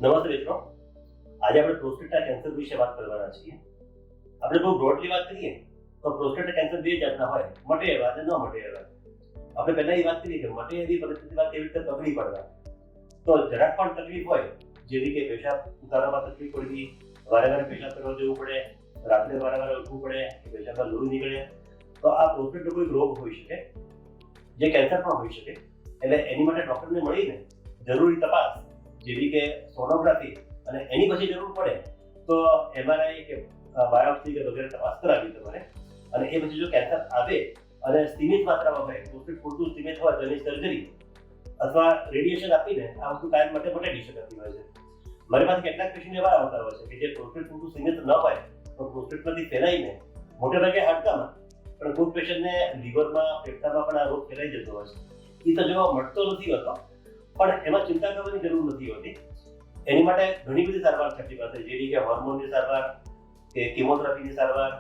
નમસ્તે મિત્રો, આજે આપણે પ્રોસ્ટેટા કેન્સર વિશે વાત કરવાના છીએ. આપણે બહુ બ્રોડલી વાત કરીએ તો પ્રોસ્ટેટા કેન્સર બે જાતના હોય, મટે એવા અને ન મટે એવા. આપણે પહેલા એ વાત કરીએ કે મટે એવી પરિસ્થિતિમાં કેવી રીતે પકડી પડવા. તો જરાક પણ તકલીફ હોય, જેવી કે પેશાબ ઉતારવામાં તકલીફ પડવી, વારે વારે પેશાબ કરવા જવું પડે, રાત્રે વારે વારે ઉઠવું પડે, પેશાબમાં લોહી નીકળે, તો આ પ્રોસ્ટેટનો કોઈ રોગ હોઈ શકે, જે કેન્સર પણ હોઈ શકે. એટલે એની માટે ડોક્ટરને મળીને જરૂરી તપાસ જેવી કે સોનોગ્રાફી અને એની પછી જરૂર પડે તો એમઆરઆઈ કે બાયોપ્સી કે વગેરે તપાસ કરાવી તમારે. અને એ પછી જો કેન્સર આવે અને સીમિત માત્રામાં હોય, પ્રોસ્ટેટ પૂરતું સીમિત હોય તો એની સર્જરી અથવા રેડિયેશન આપીને આ વસ્તુ કાયમ માટે મટાડી શકાતી હોય છે. મારી પાસે કેટલાક પેશન્ટ એવા આવતા હોય છે કે જે પ્રોસ્ટેટ પૂરતું સીમિત ન હોય તો પ્રોસ્ટેટમાંથી ફેલાઈને મોટે ભાગે હાડકામાં, પણ કોઈ પેશન્ટને લીવરમાં, ફેફસામાં પણ આ રોગ ફેલાઈ જતો હોય છે. એ તો જો મટતો નથી હોતો, પણ એમાં ચિંતા કરવાની જરૂર નથી હોતી. એની માટે ઘણી બધી સારવાર છે આપણી પાસે, જેવી કે હોર્મોનની સારવાર, કે કિમોથેરાપીની સારવાર,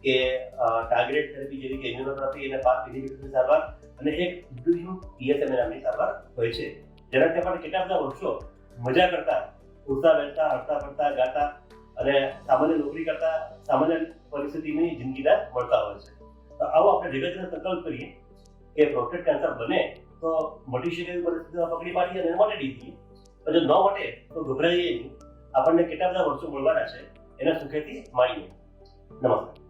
કે ટાર્ગેટેડ થેરેપી જેવી કે ઇમ્યુનોથેરાપી અને પાથ ઇન્હિબિટરની સારવાર, અને એક PSMA નામની સારવાર હોય છે. જેનાથી આપણે કેટલા બધા વર્ષો મજા કરતા, ઉડતા બેસતા, હરતા ફરતા, ગાતા અને સામાન્ય નોકરી કરતા, સામાન્ય પરિસ્થિતિની જિંદગીના મળતા હોય છે. તો આવો આપણે ભેગા થઈને સંકલ્પ કરીએ કે પ્રોસ્ટેટ કેન્સર બને તો મટી શકે એવી પરિસ્થિતિમાં પકડી પાડીએ અને મટાડી દઈએ. જો ન મટે તો ગભરાઈએ નહીં. આપણને કેટલા બધા વર્ષો મળવાના છે એના સુખેથી માણીએ. નમસ્કાર.